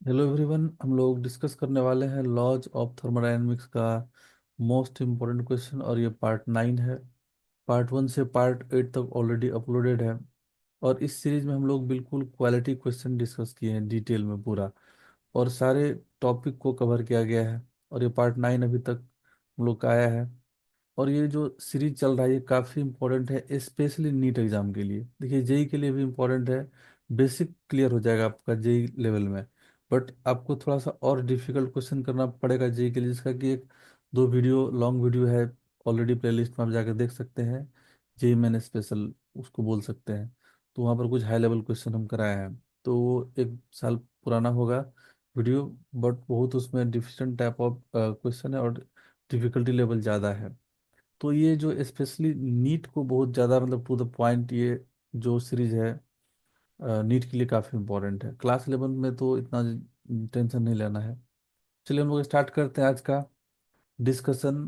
Hello everyone, हम लोग discuss करने वाले हैं लॉज ऑफ थर्मोडायनेमिक्स का मोस्ट इम्पोर्टेंट क्वेश्चन। और ये पार्ट 9 है। पार्ट 1 से पार्ट 8 तक ऑलरेडी अपलोडेड है। और इस सीरीज में हम लोग बिल्कुल क्वालिटी क्वेश्चन डिस्कस किए हैं डिटेल में पूरा, और सारे टॉपिक को कवर किया गया है। और ये पार्ट 9 अभी तक हम लोग का आया है। और ये जो सीरीज चल रहा है ये काफ़ी इंपॉर्टेंट है, स्पेशली नीट एग्जाम के लिए। देखिए, जेई के लिए भी इम्पोर्टेंट है। बेसिक क्लियर हो जाएगा आपका जेई लेवल में। बट आपको थोड़ा सा और डिफिकल्ट क्वेश्चन करना पड़ेगा जेई के लिए, जिसका कि एक दो वीडियो लॉन्ग वीडियो है ऑलरेडी प्लेलिस्ट में, आप जाकर देख सकते हैं। जेई मैंने स्पेशल उसको बोल सकते हैं। तो वहाँ पर कुछ हाई लेवल क्वेश्चन हम कराए हैं। तो वो 1 साल पुराना होगा वीडियो, बट बहुत उसमें डिफरेंट टाइप ऑफ क्वेश्चन है और डिफिकल्टी लेवल ज़्यादा है। तो ये जो स्पेशली नीट को बहुत ज़्यादा मतलब टू द पॉइंट, ये जो सीरीज है नीट के लिए काफ़ी इंपॉर्टेंट है। क्लास 11 में तो इतना टेंशन नहीं लेना है। चलिए हम लोग स्टार्ट करते हैं आज का डिस्कशन।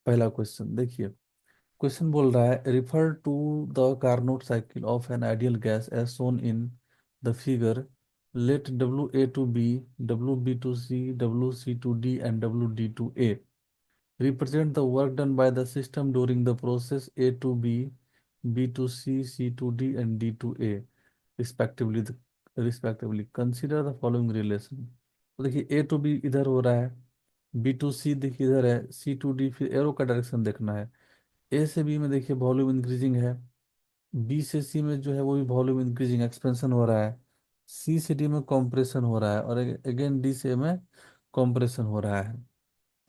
पहला क्वेश्चन देखिए। क्वेश्चन बोल रहा है, refer to the Carnot cycle of an ideal gas as shown in the figure. Let W A to B, W B to C, W C to D and W D to A represent the work done by the system during the process A to B, B to C, C to D, and D to A, respectively. Respectively, consider the following relation. तो देखिए, A to B इधर हो रहा है, B to C देखिए इधर है, C to D फिर एरो का डायरेक्शन देखना है। A से B में देखिए वॉल्यूम इंक्रीजिंग है, B से C में जो है वो भी वॉल्यूम इंक्रीजिंग एक्सपेंशन हो रहा है, C से D में कॉम्प्रेशन हो रहा है, और अगेन D से A में कॉम्प्रेशन हो रहा है।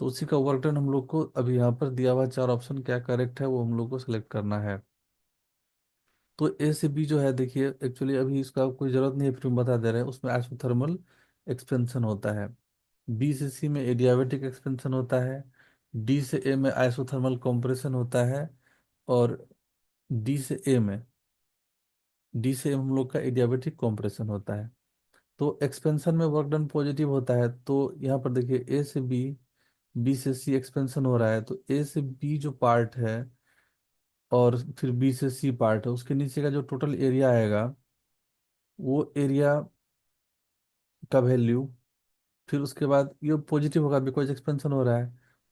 तो उसी का वर्क डन हम लोग को अभी यहाँ पर दिया हुआ 4 ऑप्शन क्या करेक्ट है वो हम लोग को सिलेक्ट करना है। तो ए से बी जो है देखिए, एक्चुअली अभी इसका कोई जरूरत नहीं है, फिर हम बता दे रहे हैं। उसमें आइसोथर्मल एक्सपेंशन होता है। बी से सी में एडियाबेटिक एक्सपेंशन होता है। डी से ए में आइसोथर्मल कंप्रेशन होता है। और डी से ए में डी से हम लोग का एडियाबेटिक कंप्रेशन होता है। तो एक्सपेंशन में वर्क डन पॉजिटिव होता है। तो यहाँ पर देखिए, ए से बी, बी से सी एक्सपेंशन हो रहा है, तो ए से बी जो पार्ट है और फिर बी से सी पार्ट है, उसके नीचे का जो टोटल एरिया आएगा वो एरिया का वैल्यू, फिर उसके बाद ये पॉजिटिव होगा बिकॉज एक्सपेंशन हो रहा है।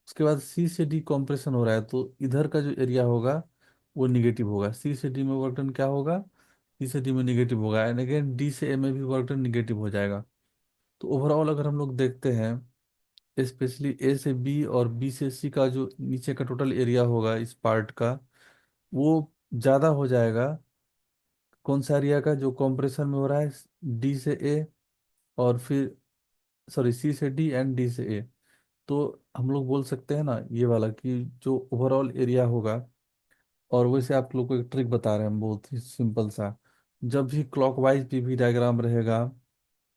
उसके बाद सी से डी कॉम्प्रेशन हो रहा है, तो इधर का जो एरिया होगा वो निगेटिव होगा। सी से डी में वर्क डन क्या होगा, सी से डी में निगेटिव होगा, एंड अगेन डी से ए में भी वर्क डन निगेटिव हो जाएगा। तो ओवरऑल अगर हम लोग देखते हैं, स्पेशली ए से बी और बी से सी का जो नीचे का टोटल एरिया होगा इस पार्ट का, वो ज़्यादा हो जाएगा कौन सा एरिया का जो कंप्रेशन में हो रहा है, डी से ए, और फिर सॉरी सी से डी एंड डी से ए। तो हम लोग बोल सकते हैं ना ये वाला कि जो ओवरऑल एरिया होगा। और वैसे आप लोग को एक ट्रिक बता रहे हैं हम, बहुत ही सिंपल सा। जब भी क्लॉकवाइज पीवी डायग्राम रहेगा,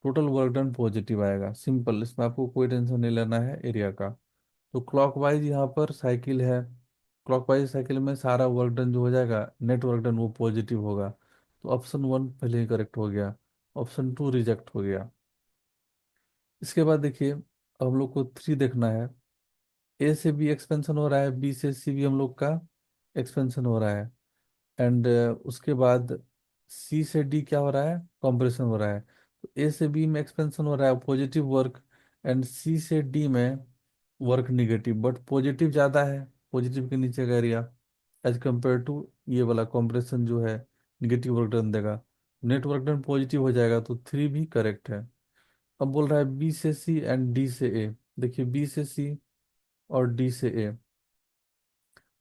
टोटल वर्क डन पॉजिटिव आएगा। सिंपल, इसमें आपको कोई टेंशन नहीं लेना है एरिया का। तो क्लॉकवाइज यहाँ पर साइकिल है, क्लॉकवाइज साइकिल में सारा वर्क डन जो हो जाएगा, नेट वर्क डन वो पॉजिटिव होगा। तो ऑप्शन 1 पहले ही करेक्ट हो गया, ऑप्शन 2 रिजेक्ट हो गया। इसके बाद देखिए, अब हम लोग को 3 देखना है। ए से बी एक्सपेंशन हो रहा है, बी से सी भी हम लोग का एक्सपेंशन हो रहा है, एंड उसके बाद सी से डी क्या हो रहा है, कंप्रेशन हो रहा है। तो ए से बी में एक्सपेंशन हो रहा है पॉजिटिव वर्क, एंड सी से डी में वर्क निगेटिव, बट पॉजिटिव ज़्यादा है, पॉजिटिव के नीचे का एरिया एज कम्पेयर टू ये वाला कंप्रेशन जो है निगेटिव वर्क डन देगा। नेट वर्क डन पॉजिटिव हो जाएगा, तो 3 भी करेक्ट है। अब बोल रहा है बी से सी एंड डी से ए। देखिए, बी से सी और डी से ए,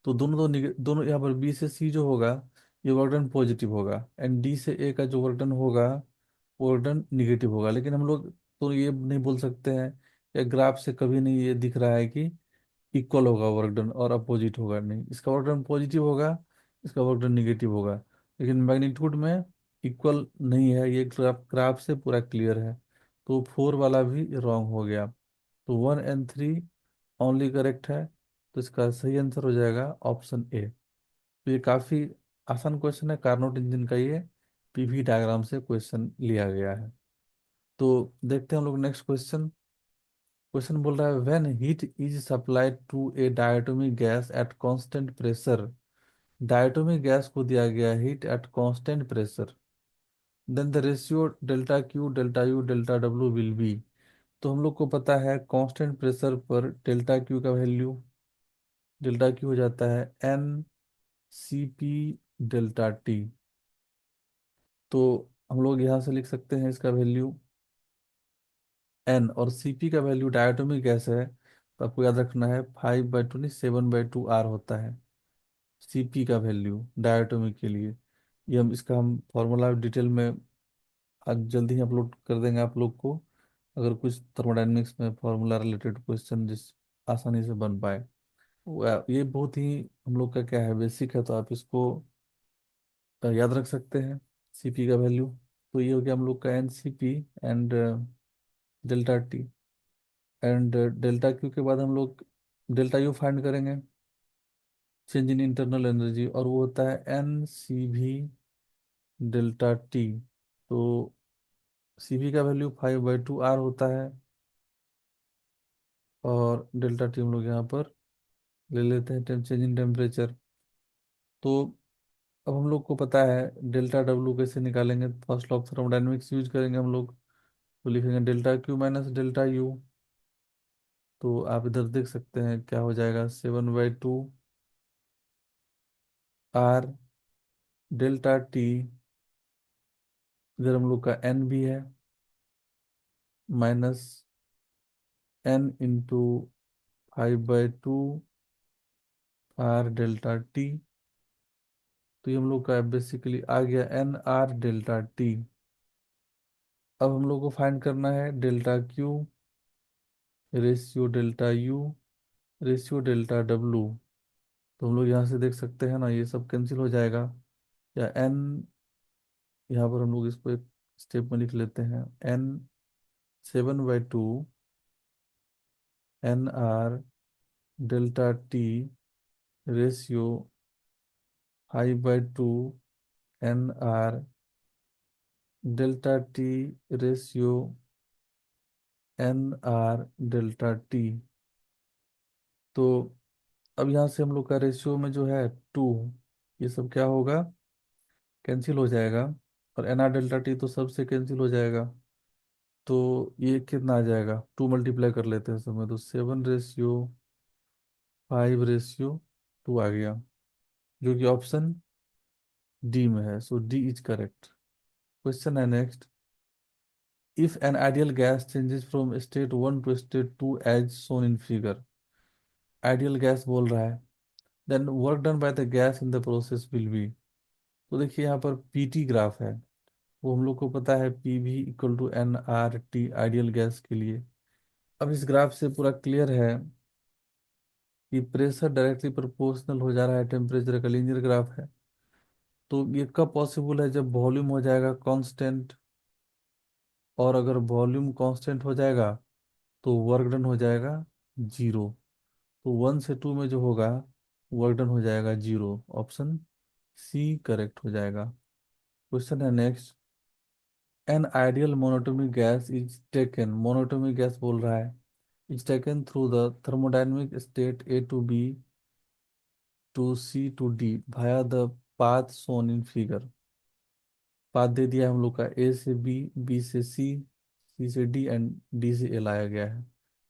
तो दोनों यहाँ पर बी से सी जो होगा ये वर्क डन पॉजिटिव होगा, एंड डी से ए का जो वर्क डन होगा वो वर्क डन निगेटिव होगा। लेकिन हम लोग तो ये नहीं बोल सकते हैं या ग्राफ से कभी नहीं ये दिख रहा है कि इक्वल होगा वर्क डन और अपोजिट होगा। नहीं, इसका वर्क डन पॉजिटिव होगा, इसका वर्क डन निगेटिव होगा। लेकिन मैग्नीट्यूड में इक्वल नहीं है, ये ग्राफ से पूरा क्लियर है। तो 4 वाला भी रॉन्ग हो गया। तो 1 एंड 3 ओनली करेक्ट है। तो इसका सही आंसर हो जाएगा ऑप्शन ए। तो ये काफी आसान क्वेश्चन है, कार्नोट इंजन का ये पीवी डायग्राम से क्वेश्चन लिया गया है। तो देखते हैं हम लोग नेक्स्ट क्वेश्चन। क्वेश्चन बोल रहा है, when heat is supplied to a diatomic gas at constant pressure. Diatomic gas को दिया गया heat at constant pressure, then the ratio delta Q delta U delta W will be. तो हम लोग को पता है कांस्टेंट प्रेशर पर डेल्टा क्यू का वैल्यू, डेल्टा क्यू हो जाता है N C P delta T. तो हम लोग यहाँ से लिख सकते हैं इसका वैल्यू एन, और सीपी का वैल्यू डायटोमिक गैस है तो आपको याद रखना है 5/2 नहीं 7/2 आर होता है सीपी का वैल्यू डायटोमिक के लिए। ये हम फॉर्मूला डिटेल में आज जल्दी ही अपलोड कर देंगे आप लोग को, अगर कुछ थर्मोडायनेमिक्स में फॉर्मूला रिलेटेड क्वेश्चन जिस आसानी से बन पाए। ये बहुत ही हम लोग का क्या है बेसिक है, तो आप इसको याद रख सकते हैं सीपी का वैल्यू। तो ये हो गया हम लोग का N C P and delta T. And delta Q के बाद हम लोग डेल्टा यू फाइंड करेंगे, चेंज इन इंटरनल एनर्जी, और वो होता है एन सी भी डेल्टा टी। तो सी भी का वैल्यू 5/2 आर होता है, और डेल्टा टी हम लोग यहाँ पर ले लेते हैं चेंज इन टेम्परेचर। तो अब हम लोग को पता है डेल्टा डब्ल्यू कैसे निकालेंगे, first law of thermodynamics use करेंगे हम लोग। तो लिखेंगे delta Q minus delta U. तो आप इधर देख सकते हैं क्या हो जाएगा 7/2 आर डेल्टा टी, इधर हम लोग का एन भी है, minus N into 5/2 R delta T. तो ये हम लोग का बेसिकली आ गया एन आर डेल्टा टी। अब हम लोग को फाइंड करना है delta Q ratio delta U ratio delta W. तो हम लोग यहाँ से देख सकते हैं ना, ये सब कैंसिल हो जाएगा, या एन, यहाँ पर हम लोग इसको एक स्टेप में लिख लेते हैं N 7/2 N R delta T ratio 5/2 N R delta T ratio N R delta T. तो अब यहाँ से हम लोग का रेशियो में जो है 2, ये सब क्या होगा कैंसिल हो जाएगा, और एन आर डेल्टा टी तो सबसे कैंसिल हो जाएगा। तो ये कितना आ जाएगा, 2 मल्टीप्लाई कर लेते हैं समय, तो 7/5/2 आ गया, जो कि ऑप्शन डी में है। So D is correct. Question है next, if an ideal gas changes from state 1 to state 2 as shown in figure. Ideal gas बोल रहा है, then work done by the gas in the process will be. तो देखिए यहाँ पर PT graph है, वो हम लोग को पता है P V equal to N R T ideal gas के लिए। अब इस ग्राफ से पूरा क्लियर है कि प्रेशर डायरेक्टली प्रोपोर्शनल हो जा रहा है टेम्परेचर का, लीनियर ग्राफ है। तो ये कब पॉसिबल है, जब वॉल्यूम हो जाएगा कांस्टेंट, और अगर वॉल्यूम कांस्टेंट हो जाएगा तो वर्क डन हो जाएगा जीरो। तो 1 से 2 में जो होगा वर्क डन हो जाएगा जीरो, ऑप्शन सी करेक्ट हो जाएगा। क्वेश्चन है next, an ideal monatomic gas is taken, monatomic gas बोल रहा है, is taken through the thermodynamic state A to B to C to D भाया the path shown in figure. Path दे दिया है हम लोग का, ए से बी, बी से सी, सी से डी एंड डी से ए लाया गया है।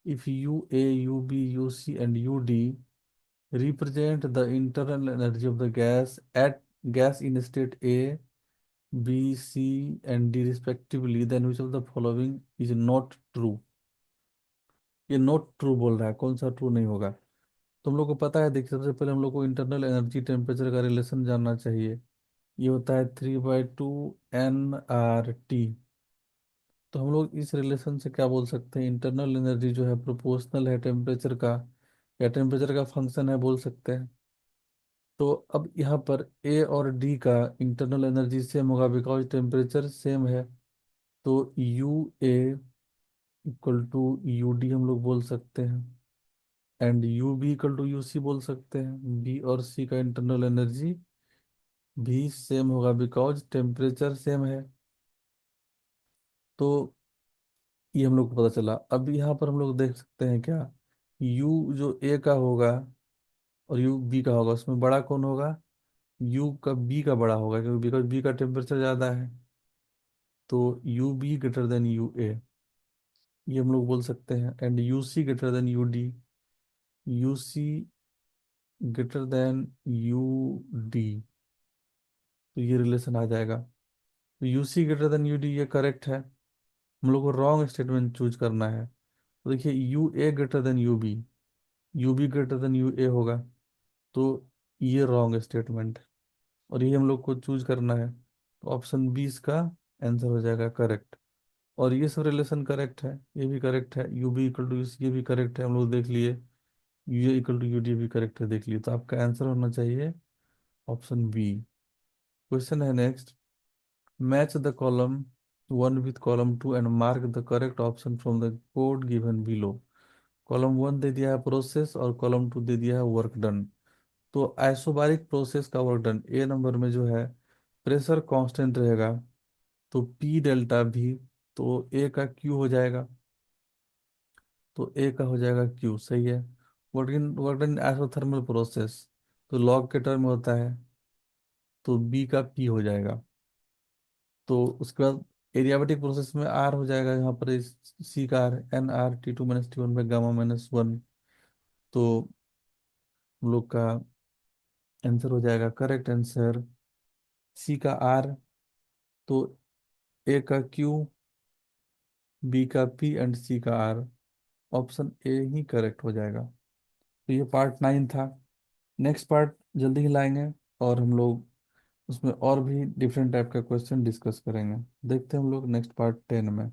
If U A U B U C and U D represent the internal energy of the gas in state A, B, C and D respectively, then which of the following is not true। ये not true बोल रहा है, कौन सा true नहीं होगा। तुम लोग को पता है, देखिए सबसे पहले हम लोग को इंटरनल एनर्जी टेम्परेचर का रिलेशन जानना चाहिए। ये होता है 3/2 NRT। तो हम लोग इस रिलेशन से क्या बोल सकते हैं, इंटरनल एनर्जी जो है प्रोपोर्शनल है टेम्परेचर का, या टेम्परेचर का फंक्शन है बोल सकते हैं। तो अब यहाँ पर ए और डी का इंटरनल एनर्जी सेम होगा बिकॉज टेम्परेचर सेम है। तो U A equal to U D हम लोग बोल सकते हैं, and U B equal to U C बोल सकते हैं। बी और सी का इंटरनल एनर्जी भी सेम होगा बिकॉज टेम्परेचर सेम है। तो ये हम लोग को पता चला। अब यहाँ पर हम लोग देख सकते हैं क्या, यू जो ए का होगा और यू बी का होगा, उसमें बड़ा कौन होगा, यू का बी का बड़ा होगा, क्योंकि बिकॉज बी का टेम्परेचर ज़्यादा है। तो U B greater than U A, ये हम लोग बोल सकते हैं। And U C greater than U D, U C greater than U D, तो ये रिलेशन आ जाएगा। तो U C greater than U D ये करेक्ट है, हम लोग को रॉन्ग स्टेटमेंट चूज करना है। तो देखिए U A greater than U B, U B greater than U A होगा, तो ये रॉन्ग स्टेटमेंट, और ये हम लोग को चूज करना है। तो ऑप्शन बी इसका आंसर हो जाएगा करेक्ट। और ये सब रिलेशन करेक्ट है, ये भी करेक्ट है, यू बी इक्वल टू ये भी करेक्ट है, हम लोग देख लिए। U A equal to U D भी करेक्ट है, देख लिए। तो आपका आंसर होना चाहिए ऑप्शन बी। क्वेश्चन है next, match the column 1 with column 2 and mark the correct option from the code given below. Column 1 दे दिया है प्रोसेस, और कॉलम 2 दे दिया है वर्क डन। तो आइसोबारिक प्रोसेस का वर्क डन ए नंबर में जो है प्रेशर कांस्टेंट रहेगा, तो पी डेल्टा भी, तो ए का क्यू हो जाएगा, तो ए का हो जाएगा क्यू, सही है। वर्क डन आइसोथर्मल प्रोसेस, तो लॉग के टर्म में होता है, तो बी का पी हो जाएगा। तो उसके बाद एडियाबेटिक प्रोसेस में आर हो जाएगा, यहाँ पर सी का are, N R T2 - T1 में गामा -1, तो हम लोग का आंसर हो जाएगा करेक्ट आंसर सी का आर। तो ए का क्यू, बी का पी एंड सी का आर, ऑप्शन ए ही करेक्ट हो जाएगा। तो ये पार्ट 9 था। नेक्स्ट पार्ट जल्दी ही लाएंगे, और हम लोग उसमें और भी डिफरेंट टाइप का क्वेश्चन डिस्कस करेंगे। देखते हैं हम लोग नेक्स्ट पार्ट 10 में।